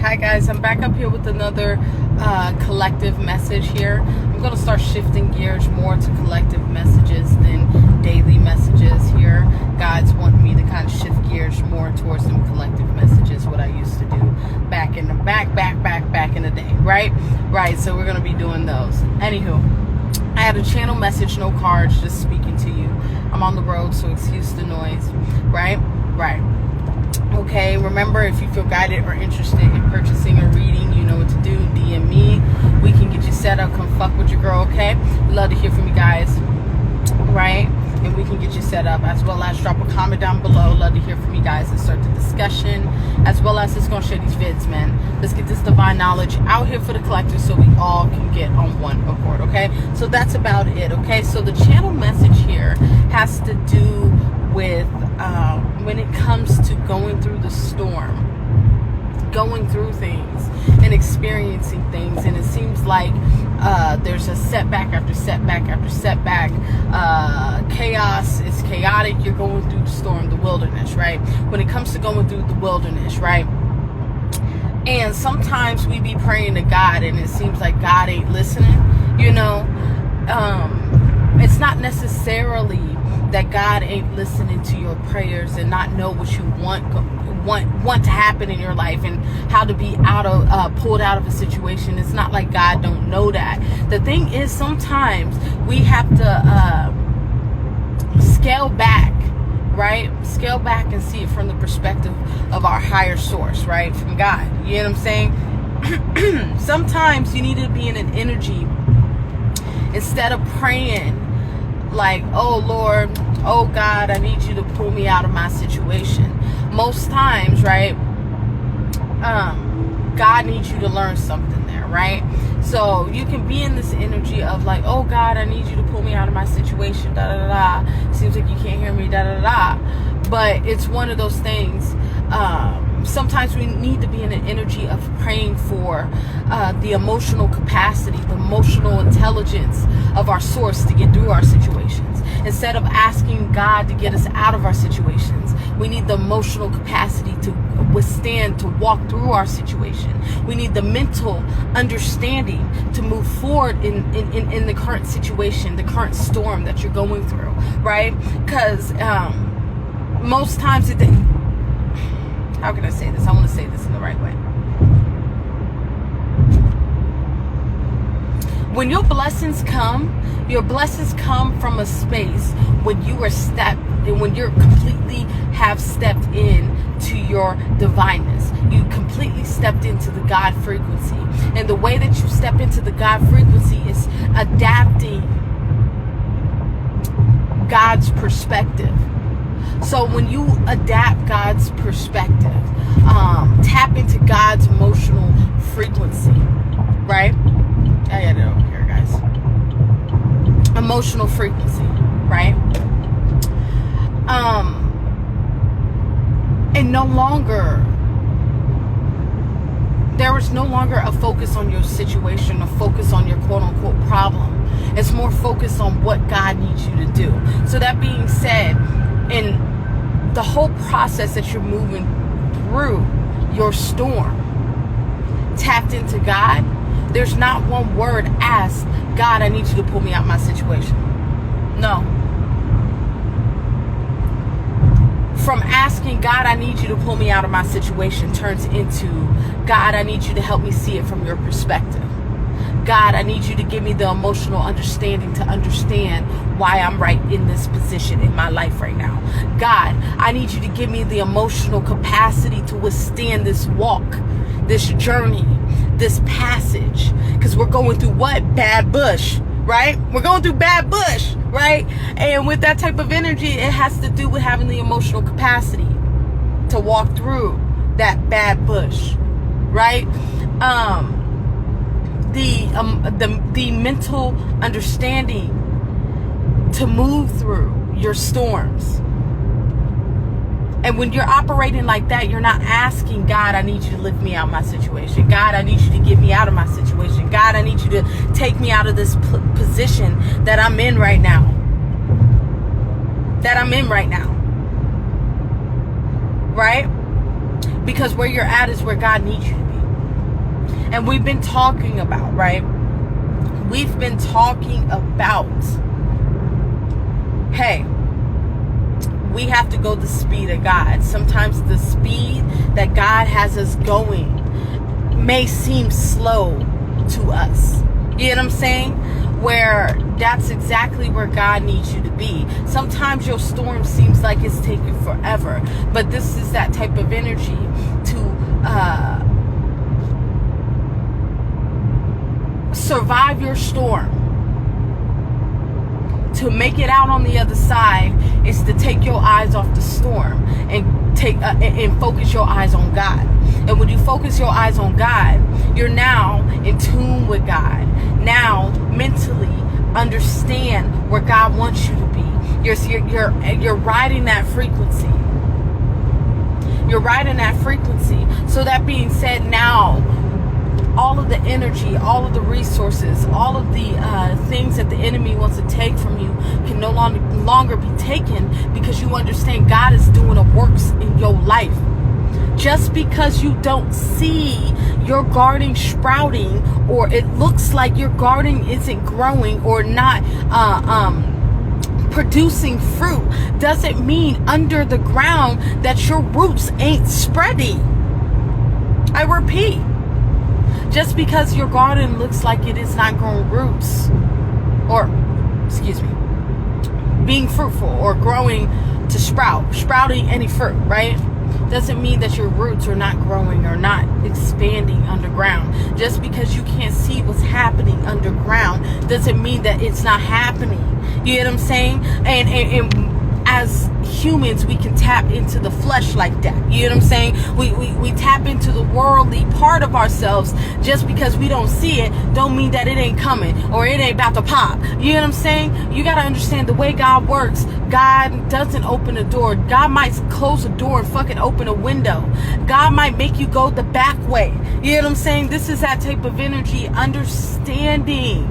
Hi guys, I'm back up here with another collective message here. I'm going to start shifting gears more to collective messages than daily messages here. God's wanting me to kind of shift gears more towards them collective messages, what I used to do back in the back in the day, right? So we're going to be doing those. Anywho, I had a channel message, no cards, just speaking to you. I'm on the road, so excuse the noise, right? Okay, remember, if you feel guided or interested in purchasing a reading, you know what to do. DM me. We can get you set up. Come fuck with your girl, okay? Love to hear from you guys, right? And we can get you set up, as well as drop a comment down below. Love to hear from you guys and start the discussion, as well as it's going to share these vids, man. Let's get this divine knowledge out here for the collective so we all can get on one accord, okay? So that's about it, okay? So the channel message here has to do with when it comes to going through the storm, going through things and experiencing things, and it seems like there's a setback after setback after setback. Chaos is chaotic. You're going through the storm, the wilderness, right? When it comes to going through the wilderness, right? And sometimes we be praying to God and it seems like God ain't listening, you know. It's not necessarily that God ain't listening to your prayers and not know what you want to happen in your life and how to be pulled out of a situation. It's not like God don't know that. The thing is, sometimes we have to scale back, right? Scale back and see it from the perspective of our higher source, right? From God. You know what I'm saying? Sometimes you need to be in an energy, instead of praying like, oh Lord, oh God, I need you to pull me out of my situation. Most times, right, God needs you to learn something there, right? So you can be in this energy of like, oh God, I need you to pull me out of my situation, da da da da. Seems like you can't hear me, da da da. But it's one of those things. Sometimes we need to be in an energy of praying for the emotional capacity, the emotional intelligence of our source to get through our situations. Instead of asking God to get us out of our situations, we need the emotional capacity to withstand, to walk through our situation. We need the mental understanding to move forward in the current situation, the current storm that you're going through, right? Because most times how can I say this? I want to say this in the right way. When your blessings come from a space when you completely have stepped in to your divineness. You completely stepped into the God frequency. And the way that you step into the God frequency is adapting God's perspective. So when you adapt God's perspective, tap into God's emotional frequency, right? I got it over here, guys. Emotional frequency, right? And there is no longer a focus on your situation, a focus on your quote-unquote problem. It's more focused on what God needs you to do. So that being said, in the whole process that you're moving through your storm, tapped into God, there's not one word asked, God, I need you to pull me out of my situation. No. From asking God, I need you to pull me out of my situation, turns into, God, I need you to help me see it from your perspective. God, I need you to give me the emotional understanding to understand why I'm right in this position in my life right now. God, I need you to give me the emotional capacity to withstand this walk, this journey, this passage. Because we're going through what? Bad bush, right? We're going through bad bush, right? And with that type of energy, it has to do with having the emotional capacity to walk through that bad bush, right? The mental understanding to move through your storms. And when you're operating like that, you're not asking God, I need you to lift me out of my situation. God, I need you to get me out of my situation. God, I need you to take me out of this position that I'm in right now. Right? Because where you're at is where God needs you to be. And we've been talking about, right? We've been talking about, hey, we have to go the speed of God. Sometimes the speed that God has us going may seem slow to us. You know what I'm saying? Where that's exactly where God needs you to be. Sometimes your storm seems like it's taking forever, but this is that type of energy to survive your storm. To make it out on the other side is to take your eyes off the storm and and focus your eyes on God. And when you focus your eyes on God, you're now in tune with God. Now mentally understand where God wants you to be. You're riding that frequency. You're riding that frequency. So that being said, now all of the energy, all of the resources, all of the things that the enemy wants to take from you can no longer be taken, because you understand God is doing a works in your life. Just because you don't see your garden sprouting, or it looks like your garden isn't growing or not producing fruit, doesn't mean under the ground that your roots ain't spreading. I repeat. Just because your garden looks like it is not growing roots, or, excuse me, being fruitful or growing to sprouting any fruit, right? Doesn't mean that your roots are not growing or not expanding underground. Just because you can't see what's happening underground doesn't mean that it's not happening. You know what I'm saying? And as humans, we can tap into the flesh like that. You know what I'm saying? We tap into the worldly part of ourselves. Just because we don't see it don't mean that it ain't coming or it ain't about to pop. You know what I'm saying? You got to understand the way God works. God doesn't open a door. God might close a door and fucking open a window. God might make you go the back way. You know what I'm saying? This is that type of energy. Understanding.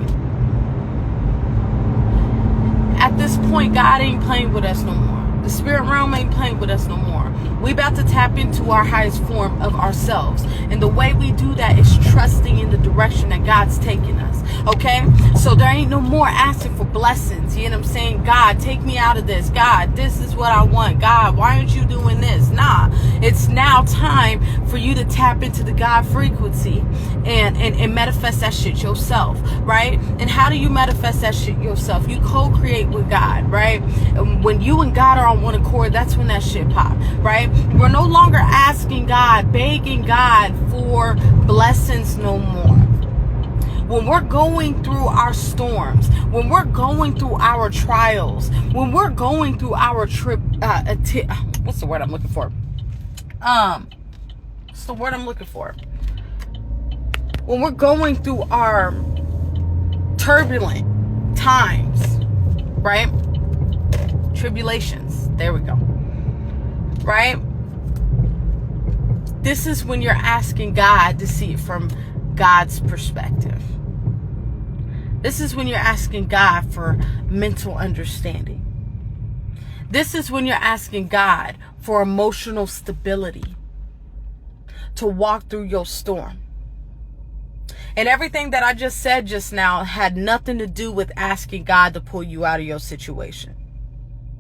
At this point, God ain't playing with us no more. The spirit realm ain't playing with us no more. We about to tap into our highest form of ourselves. And the way we do that is trusting in the direction that God's taking us. Okay? So there ain't no more asking for blessings. You know what I'm saying? God, take me out of this. God, this is what I want. God, why aren't you doing this? Nah. It's now time for you to tap into the God frequency and manifest that shit yourself. Right? And how do you manifest that shit yourself? You co-create with God. Right? And when you and God are on one accord, that's when that shit pop. Right? We're no longer asking God, begging God for blessings no more. When we're going through our storms, when we're going through our trials, when we're going through our what's the word I'm looking for? What's the word I'm looking for? When we're going through our turbulent times, right? Tribulations. There we go. Right? This is when you're asking God to see it from God's perspective. This is when you're asking God for mental understanding. This is when you're asking God for emotional stability to walk through your storm. And everything that I just said just now had nothing to do with asking God to pull you out of your situation.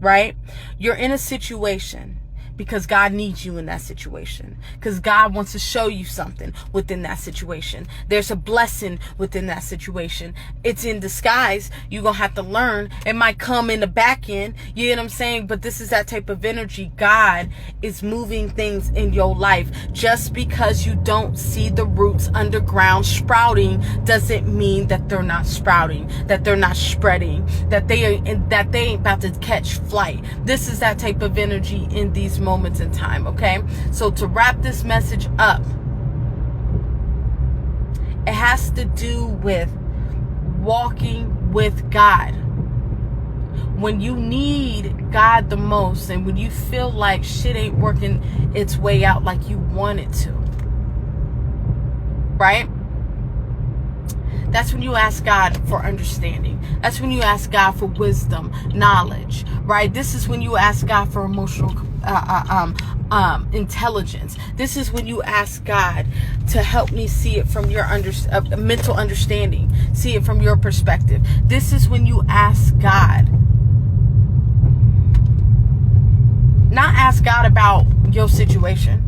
Right? You're in a situation because God needs you in that situation. Because God wants to show you something within that situation. There's a blessing within that situation. It's in disguise. You're going to have to learn. It might come in the back end. You know what I'm saying? But this is that type of energy. God is moving things in your life. Just because you don't see the roots underground sprouting doesn't mean that they're not sprouting, that they're not spreading, that they ain't about to catch flight. This is that type of energy in these moments in time. Okay, so to wrap this message up, it has to do with walking with God when you need God the most, and when you feel like shit ain't working its way out like you want it to. Right? That's when you ask God for understanding. That's when you ask God for wisdom, knowledge, right? This is when you ask God for emotional intelligence. This is when you ask God to help me see it from your mental understanding, see it from your perspective. This is when you ask God. Not ask God about your situation.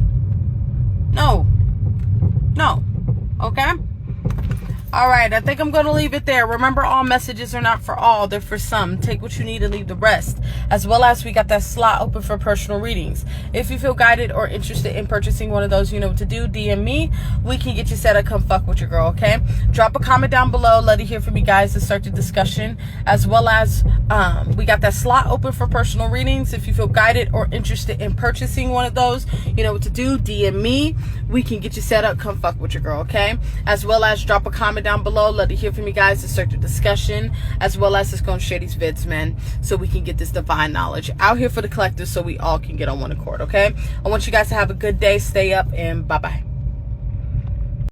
No. Okay? All right, I think I'm going to leave it there. Remember, all messages are not for all. They're for some. Take what you need and leave the rest. As well as we got that slot open for personal readings. If you feel guided or interested in purchasing one of those, you know what to do. DM me. We can get you set up. Come fuck with your girl, okay? Drop a comment down below. Let it hear from you guys to start the discussion. As well as we got that slot open for personal readings. If you feel guided or interested in purchasing one of those, you know what to do. DM me. We can get you set up. Come fuck with your girl, okay? As well as drop a comment down below. Let it hear from you guys to start the discussion, as well as just gonna share these vids, man, so we can get this divine knowledge out here for the collective, so we all can get on one accord. Okay, I want you guys to have a good day. Stay up, and bye bye.